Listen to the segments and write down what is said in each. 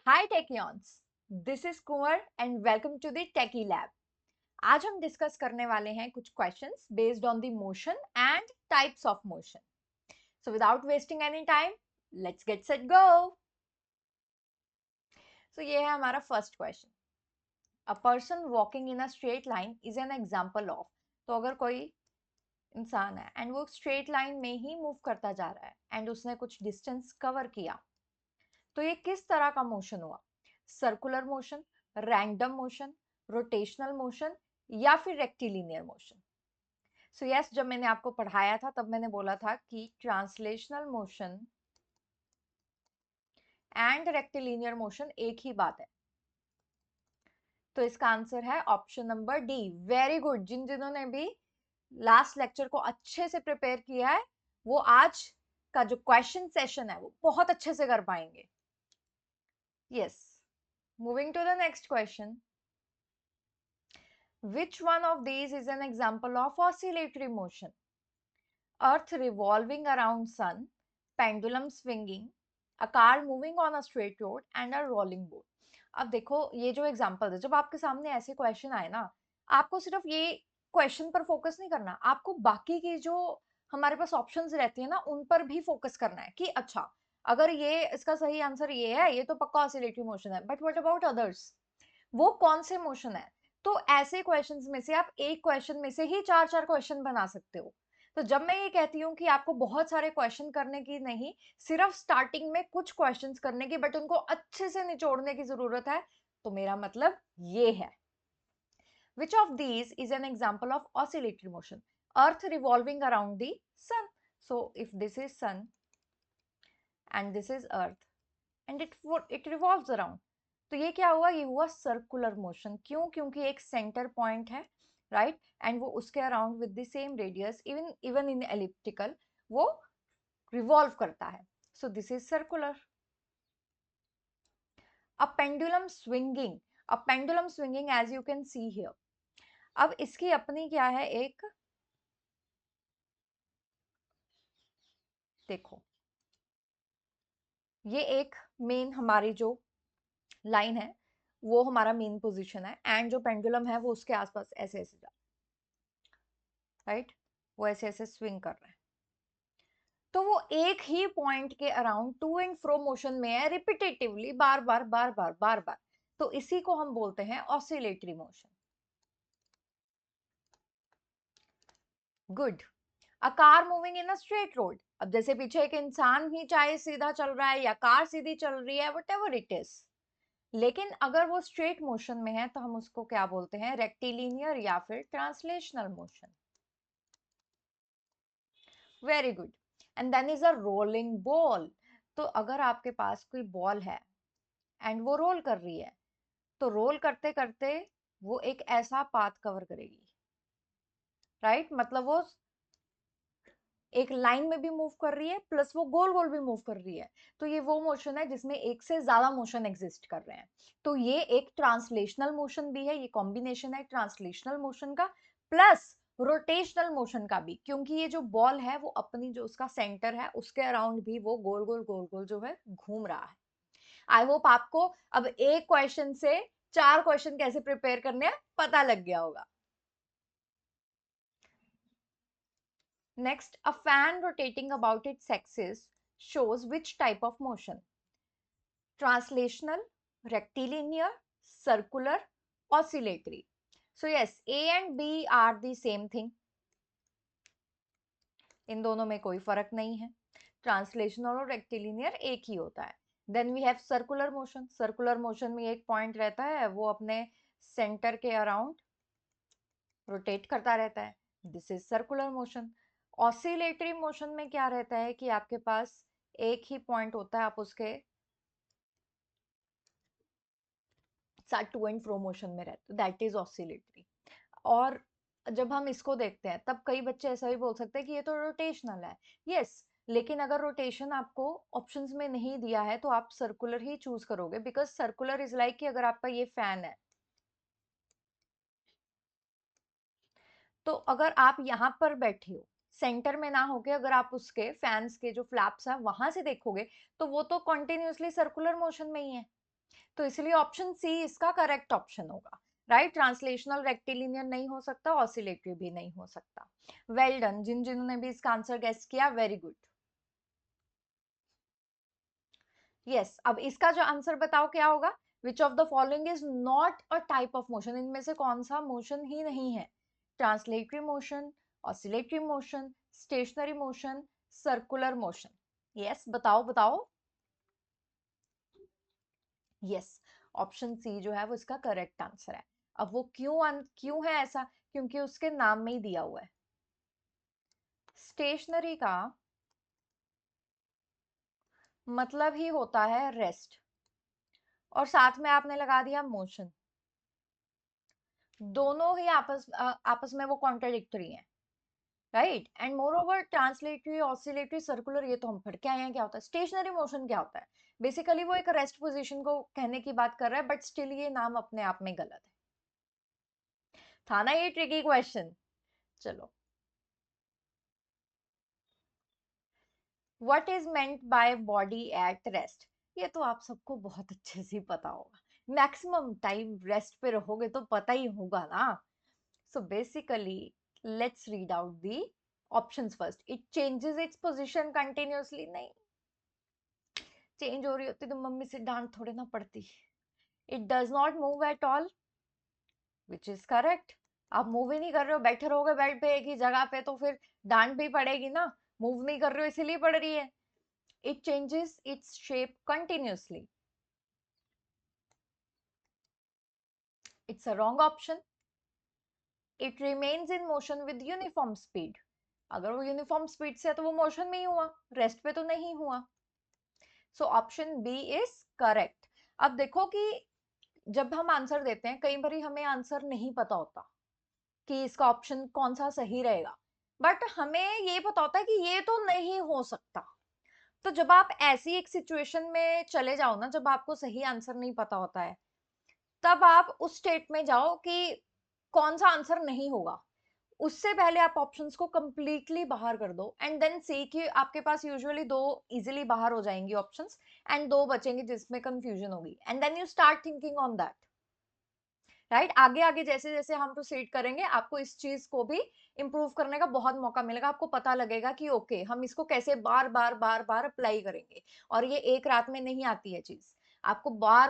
Hi Techians, this is Kunwar and welcome to the Techie Lab. आज हम discuss करने वाले हैं कुछ questions based on the motion and types of motion. So without wasting any time, let's get set go. So ये है हमारा first question. A person walking in a straight line is an example of. तो अगर कोई इंसान है and वो straight line में ही मूव करता जा रहा है एंड उसने कुछ डिस्टेंस कवर किया, तो ये किस तरह का मोशन हुआ? Circular motion, random motion, rotational motion या फिर रेक्टिलिनियर मोशन? सो यस, जब मैंने आपको पढ़ाया था तब मैंने बोला था कि translational motion and rectilinear motion एक ही बात है। तो इसका आंसर है option number D. Very good. जिन्होंने भी लास्ट लेक्चर को अच्छे से प्रिपेयर किया है वो आज का जो क्वेश्चन सेशन है वो बहुत अच्छे से कर पाएंगे। Yes, moving to the next question. Which one of these is an example of oscillatory motion? Earth revolving around sun, pendulum swinging, a car moving on a straight road and a rolling boat. अब देखो ये जो example है, जब आपके सामने ऐसे question आए ना, आपको सिर्फ ये क्वेश्चन पर फोकस नहीं करना, आपको बाकी की जो हमारे पास ऑप्शंस रहती है ना उन पर भी फोकस करना है कि अच्छा, अगर ये इसका सही आंसर ये है, ये तो पक्का ऑसिलेटरी मोशन है, बट व्हाट अबाउट अदर्स? वो कौन से मोशन है? तो ऐसे क्वेश्चंस में से आप एक क्वेश्चन में से ही चार चार क्वेश्चन बना सकते हो। तो जब मैं ये कहती हूँ कि आपको बहुत सारे क्वेश्चन करने की नहीं, सिर्फ स्टार्टिंग में कुछ क्वेश्चंस करने की, बट उनको अच्छे से निचोड़ने की जरूरत है, तो मेरा मतलब ये है। Which of these is an example of oscillatory motion? Earth revolving around the sun. So if this is sun and this is earth and it revolves around, तो ये क्या हुआ? ये हुआ सर्कुलर मोशन। क्यों? क्योंकि एक सेंटर पॉइंट है, राइट, एंड वो उसके around with the same radius, even in elliptical, वो रिवॉल्व करता है। So this is circular. A pendulum swinging, a pendulum swinging as you can see here. अब इसकी अपनी क्या है, एक देखो, ये एक मेन हमारी जो लाइन है वो हमारा मेन पोजीशन है, एंड जो पेंडुलम है वो उसके आसपास ऐसे ऐसे जा, राइट, वो ऐसे ऐसे स्विंग कर रहा है। तो वो एक ही पॉइंट के around two and fro motion में है, रिपीटेटिवली, बार बार बार बार बार बार। तो इसी को हम बोलते हैं oscillatory motion. Good. A car moving in a straight road. अब जैसे पीछे एक इंसान ही चाहे सीधा चल रहा है या कार सीधी चल रही है, व्हाटएवर इट इज, लेकिन अगर वो स्ट्रेट मोशन में है तो हम उसको क्या बोलते हैं? रेक्टिलिनियर या फिर translational motion. Very good. And then is a rolling ball. तो अगर आपके पास कोई बॉल है एंड वो रोल कर रही है, तो रोल करते करते वो एक ऐसा पाथ कवर करेगी, राइट, मतलब वो एक लाइन में भी मूव कर रही है प्लस वो गोल गोल भी मूव कर रही है। तो ये वो मोशन है जिसमें एक से ज्यादा मोशन एग्जिस्ट कर रहे हैं। तो ये एक ट्रांसलेशनल मोशन भी है, ये कॉम्बिनेशन है ट्रांसलेशनल मोशन का प्लस रोटेशनल मोशन का भी, क्योंकि ये जो बॉल है वो अपनी जो उसका सेंटर है उसके अराउंड भी वो गोल गोल जो है घूम रहा है। आई होप आपको अब एक क्वेश्चन से चार क्वेश्चन कैसे प्रिपेयर करने हैं पता लग गया होगा। Next, a fan rotating about its axis shows which type of motion? Translational, rectilinear, circular, oscillatory. So yes, A and B are the same thing. इन दोनों में कोई फर्क नहीं है। ट्रांसलेशनल और रेक्टिलिनियर एक ही होता है। Then we have circular motion. Circular motion में एक पॉइंट रहता है, वो अपने सेंटर के अराउंड रोटेट करता रहता है। This is circular motion. Oscillatory motion में क्या रहता है कि आपके पास एक ही पॉइंट होता है, आप उसके साथ टू एंड फ्रो मोशन में रहते हो, दैट इज ऑसिलेटरी। और जब हम इसको देखते हैं तब कई बच्चे ऐसा भी बोल सकते हैं कि ये तो रोटेशनल है। यस, लेकिन अगर रोटेशन आपको ऑप्शंस में नहीं दिया है तो आप सर्कुलर ही चूज करोगे, बिकॉज सर्कुलर इज लाइक कि अगर आपका ये फैन है, तो अगर आप यहाँ पर बैठे हो, सेंटर में ना होके अगर आप उसके फैंस के जो फ्लैप्स हैं वहां से देखोगे, तो वो तो कंटिन्यूअसली सर्कुलर मोशन में ही है। तो इसलिए ऑप्शन सी इसका करेक्ट ऑप्शन होगा, राइट। ट्रांसलेशनल रेक्टिलिनियर नहीं हो सकता, ऑसिलेटरी भी नहीं हो सकता। वेल डन जिन्होंने भी इसका आंसर गेस किया, वेरी गुड। यस, अब इसका जो आंसर बताओ क्या होगा। Which of the following is not a type of motion, इनमें से कौन सा मोशन ही नहीं है। Translatory motion, oscillatory motion, stationary motion, circular motion. Yes, बताओ बताओ। यस, ऑप्शन सी जो है वो इसका करेक्ट आंसर है। अब वो क्यों है ऐसा, क्योंकि उसके नाम में ही दिया हुआ है। स्टेशनरी का मतलब ही होता है रेस्ट, और साथ में आपने लगा दिया मोशन। दोनों ही आपस में वो कॉन्ट्राडिक्टरी हैं, right. And more over translatory, oscillatory, circular, ये तो हम पढ़ के आए हैं क्या होता है। स्टेशनरी मोशन क्या होता है, बेसिकली वो एक रेस्ट पोजीशन को कहने की बात कर रहा है, बट स्टिल ये नाम अपने आप में गलत है। था ना ये ट्रिकी क्वेश्चन। चलो, what is meant by body at rest, ये तो आप सबको बहुत अच्छे से पता होगा, मैक्सिमम टाइम रेस्ट पे रहोगे तो पता ही होगा ना। So basically let's read out the options first. It changes its position continuously, नहीं, चेंज हो रही होती तो मम्मी से डांट थोड़े ना पड़ती। It does not move at all, which is correct. आप मूव ही नहीं कर रहे हो, बैठे रहोगे बेड पे एक ही जगह पे तो फिर डांट भी पड़ेगी ना। मूव नहीं कर रहे हो इसीलिए पड़ रही है। It changes its shape continuously, it's a wrong option. It remains in motion with uniform speed, अगर वो यूनिफॉर्म स्पीड से है तो वो मोशन में ही हुआ, रेस्ट पे तो नहीं हुआ। So option B is correct. अब देखो कि जब हम आंसर देते हैं कई बार हमें आंसर नहीं पता होता कि इसका ऑप्शन कौन सा सही रहेगा, बट हमें ये पता होता है कि ये तो नहीं हो सकता। तो जब आप ऐसी एक सिचुएशन में चले जाओ ना, जब आपको सही आंसर नहीं पता होता है, तब आप उस स्टेट में जाओ कि कौन सा आंसर नहीं होगा। उससे पहले आप ऑप्शंस को कंप्लीटली बाहर कर दो एंड देन सी कि आपके पास यूजुअली दो इजीली बाहर हो जाएंगी ऑप्शंस, एंड दो बचेंगे जिसमें कंफ्यूजन होगी, and then you start thinking on that, right. आगे आगे जैसे जैसे हम प्रोसीड करेंगे आपको इस चीज को भी इंप्रूव करने का बहुत मौका मिलेगा। आपको पता लगेगा कि ओके हम इसको कैसे बार बार बार बार अप्लाई करेंगे, और ये एक रात में नहीं आती है चीज। आपको बार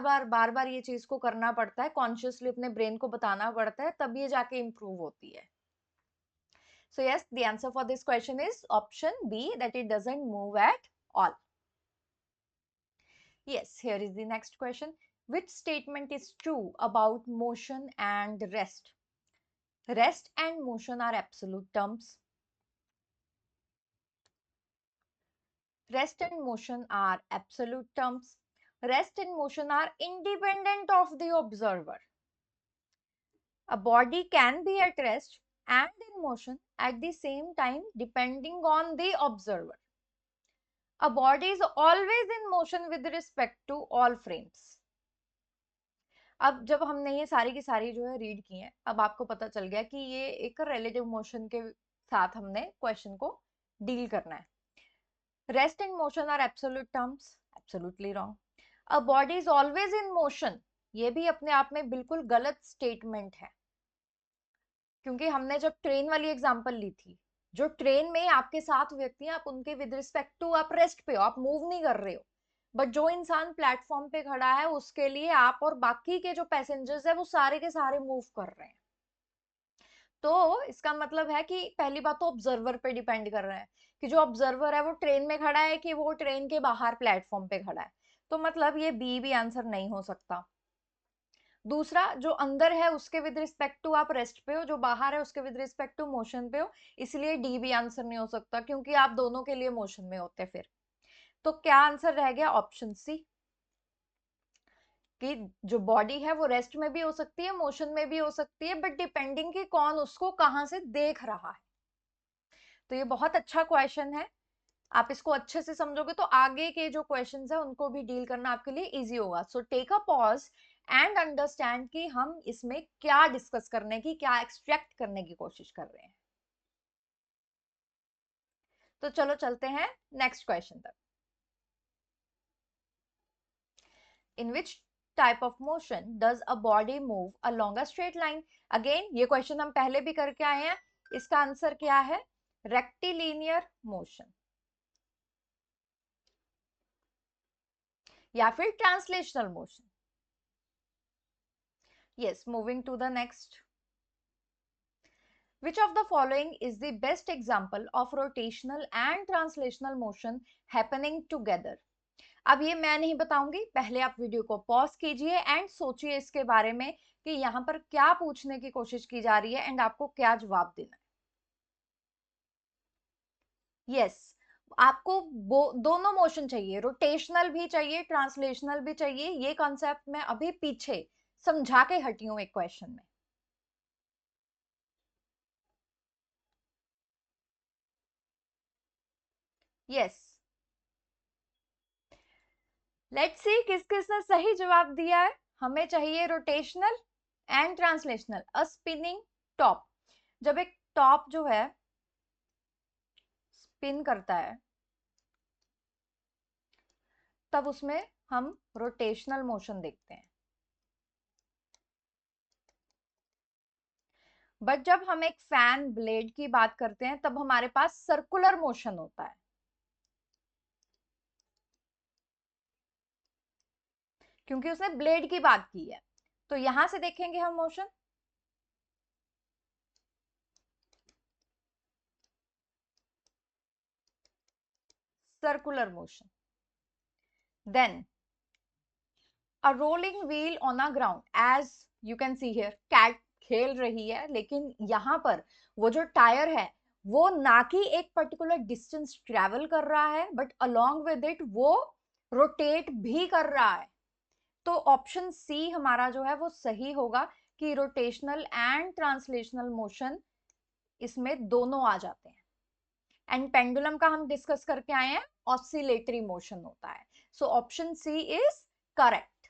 बार ये चीज को करना पड़ता है, कॉन्शियसली अपने ब्रेन को बताना पड़ता है, तब ये जाके इंप्रूव होती है। So yes, the answer for this question is option B, that it doesn't move at all. Yes, here is the next question. Which statement is true about motion and rest? Rest and motion are absolute terms. Rest and motion are absolute terms. Rest and motion are independent of the observer. A body can be at rest and in motion at the same time depending on the observer. A body is always in motion with respect to all frames. अब जब हमने ये सारी की सारी जो है read की हैं, अब आपको पता चल गया कि ये एक रिलेटिव मोशन के साथ हमने क्वेश्चन को डील करना है। Rest and motion are absolute terms, absolutely wrong. A body is always in motion, ये भी अपने आप में बिल्कुल गलत स्टेटमेंट है, क्योंकि हमने जब ट्रेन वाली एग्जांपल ली थी, जो ट्रेन में आपके साथ व्यक्ति हैं, आप उनके विद रिस्पेक्ट टू आप रेस्ट पे हो, आप मूव नहीं कर रहे हो, बट जो इंसान प्लेटफॉर्म पे खड़ा है उसके लिए आप और बाकी के जो पैसेंजर्स है वो सारे के सारे मूव कर रहे हैं। तो इसका मतलब है कि पहली बात तो ऑब्जर्वर पे डिपेंड कर रहा है कि जो ऑब्जर्वर है वो ट्रेन में खड़ा है कि वो ट्रेन के बाहर प्लेटफॉर्म पे खड़ा है। तो मतलब ये बी भी आंसर नहीं हो सकता। दूसरा, जो अंदर है उसके विद रिस्पेक्ट टू आप रेस्ट पे हो, जो बाहर है उसके विद रिस्पेक्ट टू मोशन पे हो, इसलिए डी भी आंसर नहीं हो सकता क्योंकि आप दोनों के लिए मोशन में होते फिर। तो क्या आंसर रह गया, ऑप्शन सी, कि जो बॉडी है वो रेस्ट में भी हो सकती है, मोशन में भी हो सकती है, बट डिपेंडिंग कि कौन उसको कहां से देख रहा है। तो ये बहुत अच्छा क्वेश्चन है, आप इसको अच्छे से समझोगे तो आगे के जो क्वेश्चंस है उनको भी डील करना आपके लिए इजी होगा। So take a pause and understand कि हम इसमें क्या डिस्कस करने की, क्या एक्सट्रैक्ट करने की कोशिश कर रहे हैं। तो चलो चलते हैं नेक्स्ट क्वेश्चन तक। In which type of motion does a body move along a straight line? Again, ये क्वेश्चन हम पहले भी करके आए हैं. इसका आंसर क्या है? रेक्टिलिनियर मोशन या फिर translational motion. Yes, moving to the next. Which of the following is the best example of rotational and translational motion happening together? अब ये मैं नहीं बताऊंगी, पहले आप वीडियो को पॉज कीजिए एंड सोचिए इसके बारे में कि यहाँ पर क्या पूछने की कोशिश की जा रही है एंड आपको क्या जवाब देना है. यस, आपको दोनों मोशन चाहिए, रोटेशनल भी चाहिए, ट्रांसलेशनल भी चाहिए. ये कॉन्सेप्ट मैं अभी पीछे समझा के हटी हूं एक क्वेश्चन में. यस, लेट्स सी किस किसने सही जवाब दिया है. हमें चाहिए rotational and translational. A spinning top, जब एक टॉप जो है स्पिन करता है तब उसमें हम रोटेशनल मोशन देखते हैं. बट जब हम एक फैन ब्लेड की बात करते हैं तब हमारे पास सर्कुलर मोशन होता है. क्योंकि उसने ब्लेड की बात की है, तो यहां से देखेंगे हम motion. Circular motion. Then a rolling wheel on a ground, as you can see here. Cat खेल रही है, लेकिन यहाँ पर वो जो टायर है वो ना कि एक पर्टिकुलर डिस्टेंस ट्रेवल कर रहा है, बट अलोंग विद इट वो रोटेट भी कर रहा है. तो ऑप्शन सी हमारा जो है वो सही होगा कि रोटेशनल एंड ट्रांसलेशनल मोशन इसमें दोनों आ जाते हैं. एंड पेंडुलम का हम डिस्कस करके आए हैं, ऑसिलेटरी मोशन होता है. So option C is correct.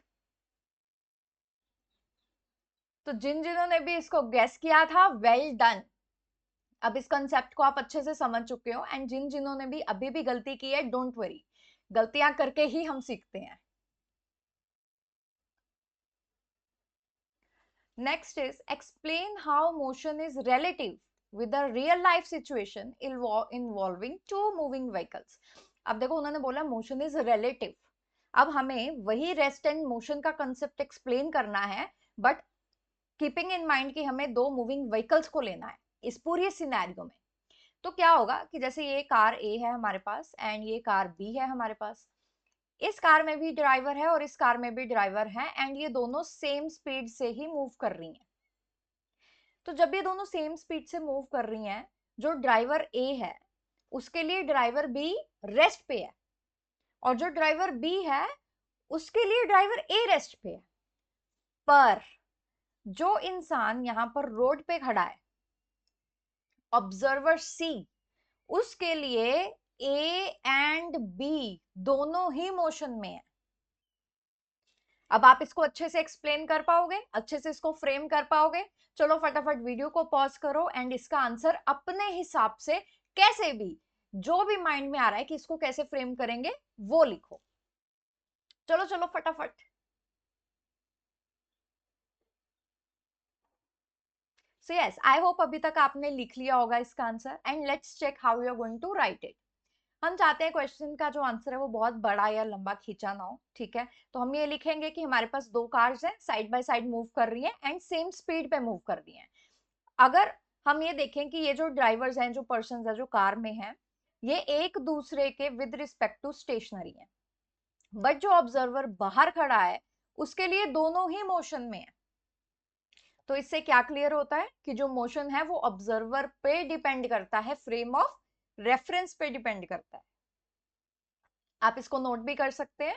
तो जिन जिन्होंने भी इसको गेस किया था, वेल डन. अब इस कंसेप्ट को आप अच्छे से समझ चुके हो. एंड जिन जिन्होंने भी अभी भी गलती की है, डोंट वरी, गलतियां करके ही हम सीखते हैं. Next is explain how motion is relative with a real life situation involving two moving vehicles. अब देखो उन्होंने बोला मोशन इज रिलेटिव. अब हमें वही रेस्ट एंड मोशन का कंसेप्ट एक्सप्लेन करना है, बट कीपिंग इन माइंड कि हमें दो मूविंग व्हीकल्स को लेना है इस पूरी सिनेरियो में. तो क्या होगा कि जैसे ये कार ए है हमारे पास एंड ये कार बी है हमारे पास. इस कार में भी ड्राइवर है और इस कार में भी ड्राइवर है एंड ये दोनों सेम स्पीड से ही मूव कर रही हैं. तो जब ये दोनों सेम स्पीड से मूव कर रही हैं, जो ड्राइवर ए है उसके लिए ड्राइवर बी रेस्ट पे है, और जो ड्राइवर बी है उसके लिए ड्राइवर ए रेस्ट पे है. पर जो इंसान यहां पर रोड पे खड़ा है, ऑब्जर्वर सी, उसके लिए ए एंड बी दोनों ही मोशन में है. अब आप इसको अच्छे से एक्सप्लेन कर पाओगे, अच्छे से इसको फ्रेम कर पाओगे? चलो फटाफट वीडियो को पॉज करो एंड इसका आंसर अपने हिसाब से कैसे भी, जो भी माइंड में आ रहा है कि इसको कैसे फ्रेम करेंगे, वो लिखो. चलो चलो फटाफट. सो यस, आई होप अभी तक आपने लिख लिया होगा इसका answer. And let's check how you are going to write it. हम चाहते हैं क्वेश्चन का जो आंसर है वो बहुत बड़ा या लंबा खींचा ना हो. ठीक है, तो हम ये लिखेंगे कि हमारे पास दो कार्स हैं, साइड बाय साइड मूव कर रही हैं एंड सेम स्पीड पे मूव कर रही हैं. अगर हम ये देखें कि ये जो ड्राइवर्स हैं, जो पर्सन है जो कार में हैं, ये एक दूसरे के विद रिस्पेक्ट टू स्टेशनरी है, बट जो ऑब्जर्वर बाहर खड़ा है उसके लिए दोनों ही मोशन में है. तो इससे क्या क्लियर होता है कि जो मोशन है वो ऑब्जर्वर पे डिपेंड करता है, फ्रेम ऑफ रेफरेंस पे डिपेंड करता है. आप इसको नोट भी कर सकते हैं.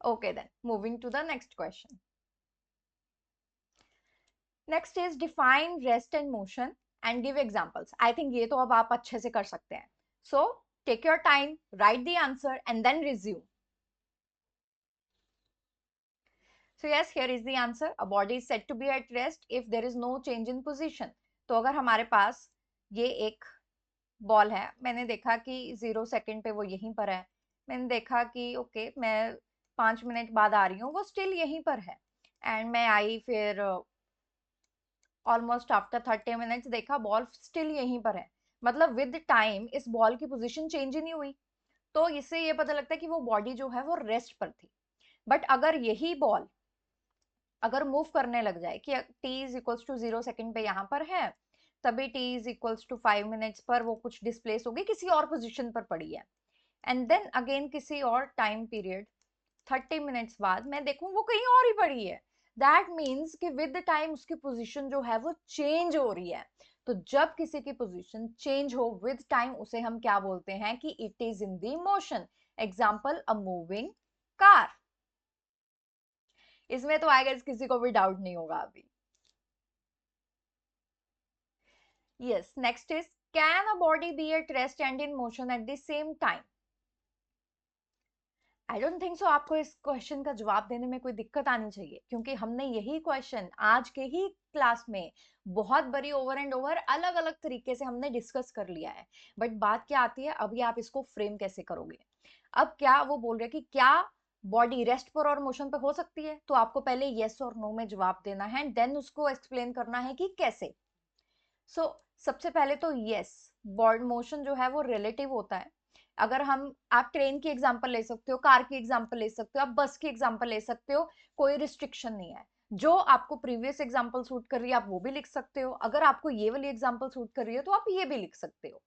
Okay then, moving to the next question. Next is define rest and motion and give examples. I think ये तो अब आप अच्छे से कर सकते हैं. So take your time, write the answer and then resume. So yes, here is the answer. A body is said to be at rest if there is no change in position. तो अगर हमारे पास ये एक ball है, मैंने देखा कि 0 second पे वो यहीं पर है, मैंने देखा कि ओके मैं 5 मिनट बाद आ रही हूँ, वो स्टिल यहीं पर है। एंड मैं आई, फिर ऑलमोस्ट आफ्टर 30 मिनट्स देखा बॉल स्टिल यहीं पर है, मतलब विद टाइम इस बॉल की पोजीशन चेंज ही नहीं हुई। तो इससे ये पता लगता है कि वो बॉडी जो है वो रेस्ट पर थी। बट अगर यही बॉल अगर मूव करने लग जाए कि T is equals to 0 second पे यहाँ पर है, तभी T is equals to 5 minutes पर वो कुछ डिस्प्लेस होगी, किसी और पोजिशन पर पड़ी है, एंड देन अगेन किसी और टाइम पीरियड 30 मिनट्स बाद मैं देखूं वो कहीं और ही पड़ी है, दैट मीन्स कि विद द टाइम उसकी पोजीशन जो है वो चेंज हो रही है। तो जब किसी की पोजीशन चेंज हो विद टाइम, उसे हम क्या बोलते हैं कि it is in the motion. Example, a moving car. इसमें तो आई गेस किसी को भी डाउट नहीं होगा अभी। Yes, next is, can a body be at rest and in motion at the same time? I don't think so आपको इस क्वेश्चन का जवाब देने में कोई दिक्कत आनी चाहिए, क्योंकि हमने यही क्वेश्चन आज के ही क्लास में बहुत बड़ी ओवर एंड ओवर अलग अलग तरीके से हमने डिस्कस कर लिया है। बट बात क्या आती है, अभी आप इसको फ्रेम कैसे करोगे। अब क्या वो बोल रहे हैं कि क्या बॉडी रेस्ट पर और मोशन पे हो सकती है, तो आपको पहले येस और नो में जवाब देना है, देन उसको एक्सप्लेन करना है कि कैसे। सो सबसे पहले तो यस, बॉडी मोशन जो है वो रिलेटिव होता है। अगर हम, आप ट्रेन की एग्जांपल ले सकते हो, कार की एग्जांपल ले सकते हो, आप बस की एग्जांपल ले सकते हो, कोई रिस्ट्रिक्शन नहीं है। जो आपको प्रीवियस एग्जांपल सूट कर रही है आप वो भी लिख सकते हो, अगर आपको ये वाली एग्जांपल सूट कर रही है तो आप ये भी लिख सकते हो।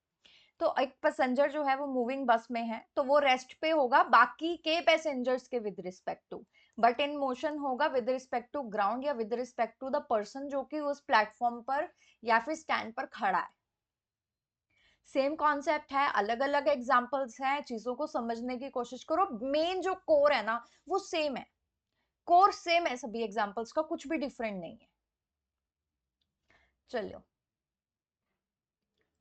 तो एक पैसेंजर जो है वो मूविंग बस में है तो वो रेस्ट पे होगा बाकी के पैसेंजर्स के with respect to, but in motion होगा विद रिस्पेक्ट टू ग्राउंड या with respect to the person जो कि उस प्लेटफॉर्म पर या फिर स्टैंड पर खड़ा है। सेम कॉन्सेप्ट है, अलग अलग एग्जांपल्स हैं, चीजों को समझने की कोशिश करो, मेन जो कोर है ना वो सेम है। कोर सेम है सभी एग्जांपल्स का, कुछ भी डिफरेंट नहीं है। चलो,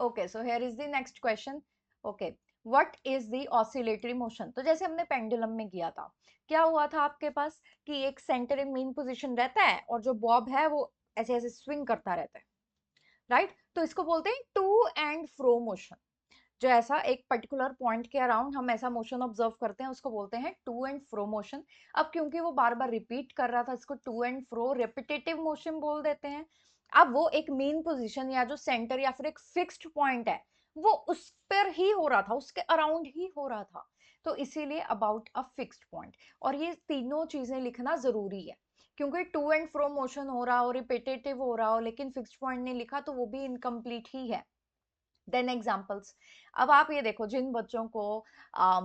okay, so here is the next question. Okay, what is the oscillatory motion? तो जैसे हमने पेंडुलम में किया था, क्या हुआ था आपके पास कि एक सेंटर इन मेन पोजीशन रहता है और जो बॉब है वो ऐसे ऐसे स्विंग करता रहता है, राइट? तो इसको बोलते हैं टू एंड फ्रो मोशन। जो ऐसा एक पर्टिकुलर पॉइंट के अराउंड हम ऐसा मोशन ऑब्जर्व करते हैं उसको बोलते हैं टू एंड फ्रो मोशन। अब क्योंकि वो बार बार रिपीट कर रहा था, इसको to and fro repetitive motion बोल देते हैं। अब वो एक मेन पोजीशन या जो सेंटर या फिर एक फिक्स्ड पॉइंट है वो उस पर ही हो रहा था, उसके अराउंड ही हो रहा था, तो इसीलिए अबाउट अ फिक्स्ड पॉइंट। और ये तीनों चीजें लिखना जरूरी है, क्योंकि टू एंड फ्रो मोशन हो रहा हो, रिपीटेटिव हो रहा हो, लेकिन फिक्स्ड पॉइंट नहीं लिखा तो वो भी इनकम्प्लीट ही है। देन एग्जाम्पल्स, अब आप ये देखो, जिन बच्चों को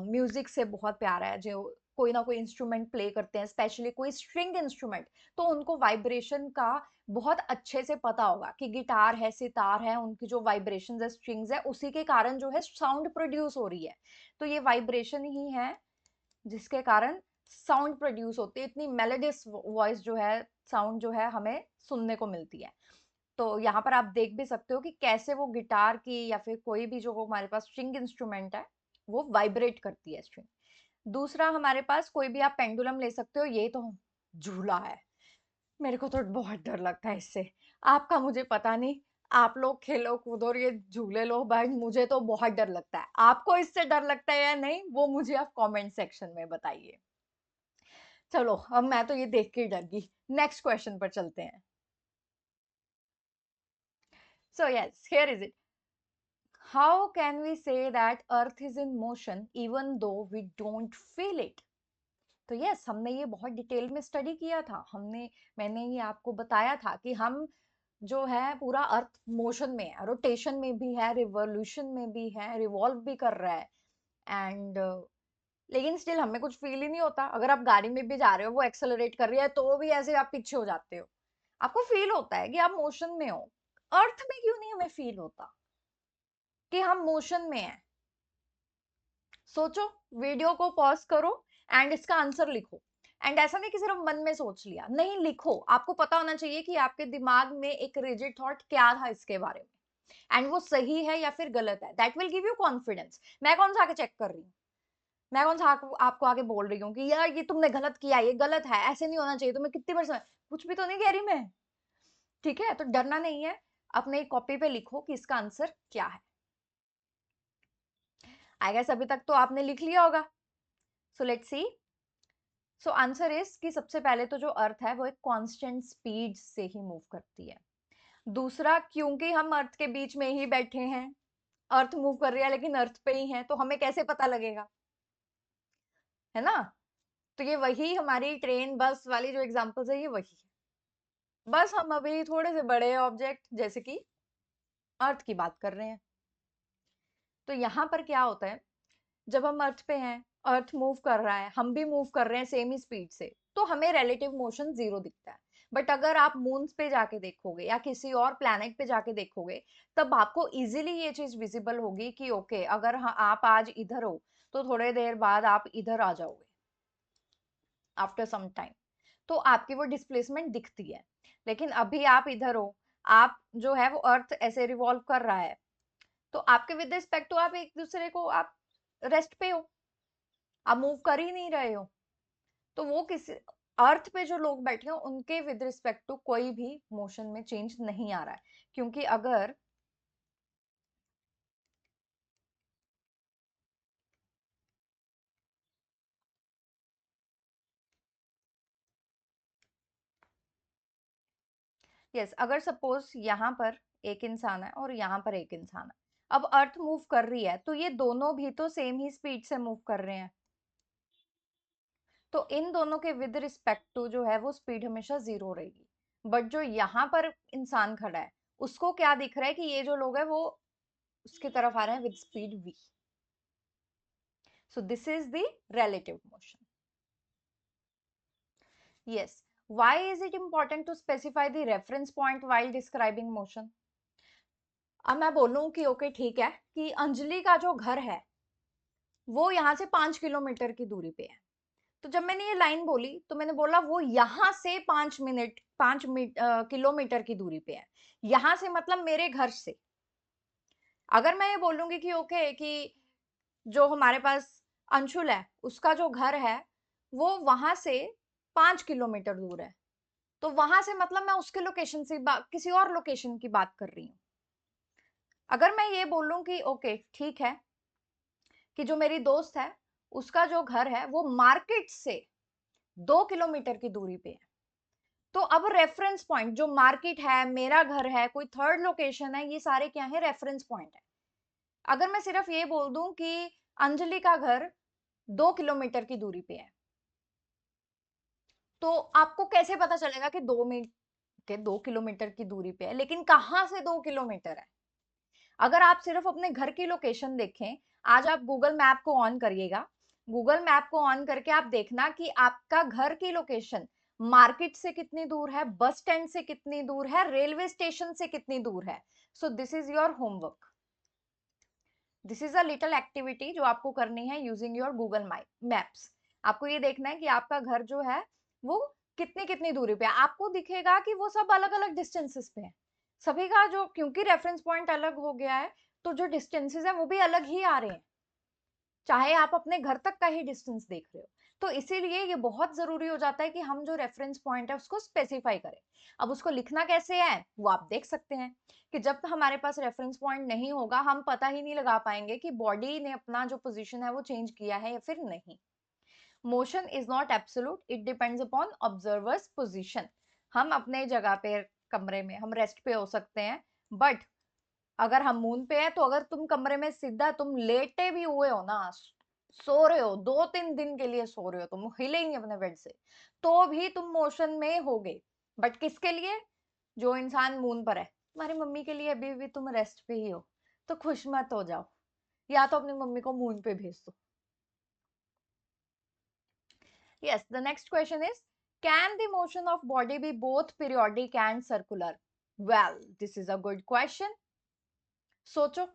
म्यूजिक से बहुत प्यार है, जो कोई ना कोई इंस्ट्रूमेंट प्ले करते हैं, स्पेशली कोई स्ट्रिंग इंस्ट्रूमेंट, तो उनको वाइब्रेशन का बहुत अच्छे से पता होगा कि गिटार है, सितार है, उनकी जो वाइब्रेशन है, स्ट्रिंग्स है, उसी के कारण जो है साउंड प्रोड्यूस हो रही है। तो ये वाइब्रेशन ही है जिसके कारण साउंड प्रोड्यूस होती है, इतनी मेलोडियस वॉइस जो है, साउंड जो है हमें सुनने को मिलती है। तो यहाँ पर आप देख भी सकते हो कि कैसे वो गिटार की या फिर कोई भी जो हमारे पास स्ट्रिंग इंस्ट्रूमेंट है वो वाइब्रेट करती है स्ट्रिंग। दूसरा हमारे पास कोई भी आप पेंडुलम ले सकते हो, ये तो झूला है, मेरे को तो बहुत डर लगता है इससे। आपका मुझे पता नहीं, आप लोग खेलो कूदो और ये झूले लो, बट मुझे तो बहुत डर लगता है। आपको इससे डर लगता है या नहीं वो मुझे आप कमेंट सेक्शन में बताइए। चलो, अब मैं तो ये देख के ही डर गई। नेक्स्ट क्वेश्चन पर चलते हैं। So yes, here is it, how can we say that earth is in motion even though we don't feel it? तो यस, हमने ये बहुत डिटेल में स्टडी किया था, मैंने ये आपको बताया था कि हम जो है पूरा अर्थ मोशन में है, रोटेशन में भी है, रिवॉल्यूशन में भी है, रिवॉल्व भी कर रहा है, एंड लेकिन स्टिल हमें कुछ फील ही नहीं होता। अगर आप गाड़ी में भी जा रहे हो, वो एक्सेलरेट कर रही है तो भी ऐसे आप पीछे हो जाते हो, आपको फील होता है कि आप मोशन में हो। अर्थ में क्यों नहीं हमें फील होता कि हम मोशन में हैं? सोचो, वीडियो को पॉज करो एंड इसका आंसर लिखो। एंड ऐसा नहीं कि सिर्फ मन में सोच लिया, नहीं, लिखो। आपको पता होना चाहिए कि आपके दिमाग में एक रिजिड थॉट क्या था इसके बारे में, एंड वो सही है या फिर गलत है। That will give you confidence. मैं कौन सा आके चेक कर रही हूँ, मैं कौन सा आपको आगे बोल रही हूँ कि यार ये तुमने गलत किया, ये गलत है, ऐसे नहीं होना चाहिए, तुम्हें कितनी बार कुछ भी तो नहीं कह रही मैं। ठीक है, तो डरना नहीं है, अपने कॉपी पे लिखो कि इसका आंसर क्या है। आई गेस अभी तक तो आपने लिख लिया होगा। So let's see. So answer is कि सबसे पहले तो जो अर्थ है वो एक कांस्टेंट स्पीड से ही मूव करती है। दूसरा, क्योंकि हम अर्थ के बीच में ही बैठे हैं, अर्थ मूव कर रही है लेकिन अर्थ पे ही है, तो हमें कैसे पता लगेगा, है ना? तो ये वही हमारी ट्रेन बस वाली जो एग्जांपल्स है, ये वही है। बस हम अभी थोड़े से बड़े ऑब्जेक्ट जैसे कि अर्थ की बात कर रहे हैं। तो यहाँ पर क्या होता है, जब हम अर्थ पे हैं, अर्थ मूव कर रहा है, हम भी मूव कर रहे हैं सेम ही स्पीड से, तो हमें रिलेटिव मोशन जीरो दिखता है। बट अगर आप मून पे जाके देखोगे या किसी और प्लैनेट पे जाके देखोगे, तब आपको इजीली ये चीज विजिबल होगी कि ओके, अगर आप आज इधर हो तो थोड़े देर बाद आप इधर आ जाओगे आफ्टर सम टाइम, तो आपकी वो डिस्प्लेसमेंट दिखती है। लेकिन अभी आप इधर हो, आप जो है वो अर्थ ऐसे रिवॉल्व कर रहा है, तो आपके विद रिस्पेक्ट टू आप एक दूसरे को आप रेस्ट पे हो, आप मूव कर ही नहीं रहे हो। तो वो किसी अर्थ पे जो लोग बैठे हैं उनके विद रिस्पेक्ट टू कोई भी मोशन में चेंज नहीं आ रहा है, क्योंकि अगर यस, अगर सपोज यहाँ पर एक इंसान है और यहाँ पर एक इंसान है, अब अर्थ मूव कर रही है तो ये दोनों भी तो सेम ही स्पीड से मूव कर रहे हैं, तो इन दोनों के विद रिस्पेक्ट टू जो है वो स्पीड हमेशा जीरो रहेगी। बट जो यहाँ पर इंसान खड़ा है, उसको क्या दिख रहा है कि ये जो लोग है वो उसकी तरफ आ रहे हैं with speed v। So this is the relative motion. Yes. Why is it important to specify the reference point while describing motion? अब मैं बोलूं कि ओके ठीक है कि अंजलि का जो घर है वो यहाँ से 5 किलोमीटर की दूरी पे है, तो जब मैंने ये लाइन बोली तो मैंने बोला वो यहाँ से 5 किलोमीटर की दूरी पे है। यहाँ से मतलब मेरे घर से। अगर मैं ये बोलूंगी कि ओके कि जो हमारे पास अंशुल है उसका जो घर है वो वहां से 5 किलोमीटर दूर है, तो वहां से मतलब मैं उसके लोकेशन से किसी और लोकेशन की बात कर रही हूँ। अगर मैं ये बोलूं कि ओके ठीक है कि जो मेरी दोस्त है उसका जो घर है वो मार्केट से 2 किलोमीटर की दूरी पे है, तो अब रेफरेंस पॉइंट जो मार्केट है, मेरा घर है, कोई थर्ड लोकेशन है, ये सारे क्या है, रेफरेंस पॉइंट है। अगर मैं सिर्फ ये बोल दूं कि अंजलि का घर 2 किलोमीटर की दूरी पे है, तो आपको कैसे पता चलेगा कि 2 किलोमीटर की दूरी पे है, लेकिन कहाँ से 2 किलोमीटर है? अगर आप सिर्फ अपने घर की लोकेशन देखें, आज आप गूगल मैप को ऑन करिएगा, गूगल मैप को ऑन करके आप देखना कि आपका घर की लोकेशन मार्केट से कितनी दूर है, बस स्टैंड से कितनी दूर है, रेलवे स्टेशन से कितनी दूर है। So this is your homework, this is a little activity जो आपको करनी है यूजिंग योर गूगल मैप्स। आपको ये देखना है कि आपका घर जो है वो कितनी कितनी दूरी पे है। आपको दिखेगा कि वो सब अलग अलग डिस्टेंसेस पे है, सभी का जो, क्योंकि रेफरेंस पॉइंट अलग हो गया है तो जो डिस्टेंसेस है वो भी अलग ही आ रहे हैं, चाहे आप अपने घर तक का ही डिस्टेंस देख रहे हो। तो इसीलिए ये बहुत जरूरी हो जाता है कि हम जो रेफरेंस पॉइंट है उसको स्पेसिफाई करें। अब उसको लिखना कैसे है वो आप देख सकते हैं कि जब हमारे पास रेफरेंस पॉइंट नहीं होगा हम पता ही नहीं लगा पाएंगे कि बॉडी ने अपना जो पोजीशन है वो चेंज किया है या फिर नहीं। Motion is not absolute, it depends upon observers position. हम अपने जगह पे कमरे में हम रेस्ट पे हो सकते हैं, बट अगर हम मून पे है तो अगर तुम कमरे में सीधा तुम लेटे भी हुए हो ना, सो रहे हो, 2-3 दिन के लिए सो रहे हो, तुम हिले ही नहीं अपने बेड से, तो भी तुम मोशन में होगे। बट किसके लिए? जो इंसान मून पर है, तुम्हारी मम्मी के लिए अभी भी तुम रेस्ट पे ही हो, तो खुश मत हो जाओ, या तो अपनी मम्मी को मून पे भेज दो। Yes, the next question is, can the motion of body be both periodic and circular? Well, this is a good question. सोचो,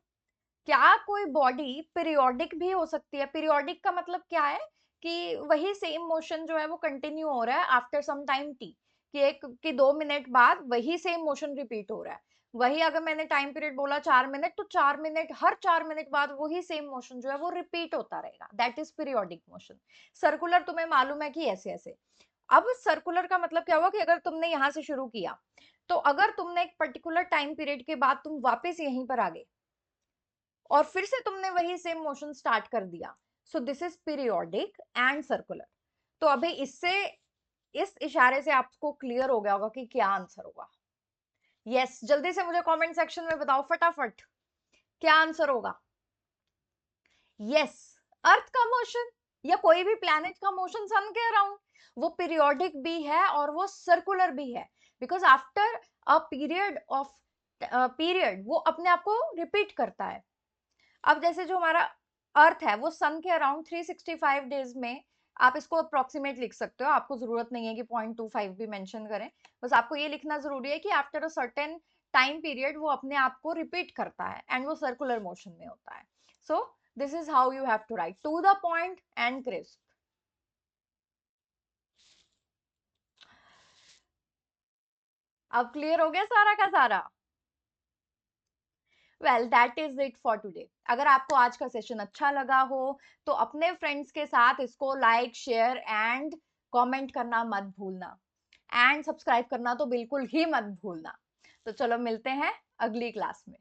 क्या कोई बॉडी पीरियोडिक भी हो सकती है? पीरियोडिक का मतलब क्या है कि वही सेम मोशन जो है वो कंटिन्यू हो रहा है आफ्टर सम टाइम टी, कि 2 मिनट बाद वही सेम मोशन रिपीट हो रहा है। वही अगर मैंने टाइम पीरियड बोला 4 मिनट, तो 4 मिनट, हर 4 मिनट बाद वही सेम मोशन जो है वो रिपीट होता रहेगा, that is periodic motion. Circular तुम्हें मालूम है कि ऐसे ऐसे। अब सर्कुलर का मतलब क्या हुआ कि अगर तुमने यहां से शुरू किया, तो अगर तुमने एक पर्टिकुलर टाइम पीरियड के बाद तुम वापस यहीं पर आ गए और फिर से तुमने वही सेम मोशन स्टार्ट कर दिया, सो this is periodic and circular. तो अभी इससे, इस इशारे से आपको क्लियर हो गया होगा कि क्या आंसर होगा। यस, जल्दी से मुझे कमेंट सेक्शन में बताओ फटाफट, क्या आंसर होगा। यस, अर्थ का मोशन या कोई भी प्लैनेट का मोशन सन के अराउंड, वो पीरियोडिक भी है और वो सर्कुलर भी है, because after a period of period वो अपने आप को रिपीट करता है। अब जैसे जो हमारा अर्थ है वो सन के अराउंड 365 डेज में, आप इसको अप्रोक्सीमेट लिख सकते हो, आपको जरूरत नहीं है कि 0.25 भी मेंशन करें, बस आपको ये लिखना जरूरी है कि after a certain time period वो अपने आप को रिपीट करता है एंड वो सर्कुलर मोशन में होता है। So this is how you have to write, to the point and crisp. अब क्लियर हो गया सारा का सारा। Well that is it for today. अगर आपको आज का सेशन अच्छा लगा हो तो अपने फ्रेंड्स के साथ इसको लाइक शेयर एंड कमेंट करना मत भूलना, एंड सब्सक्राइब करना तो बिल्कुल ही मत भूलना। तो चलो मिलते हैं अगली क्लास में।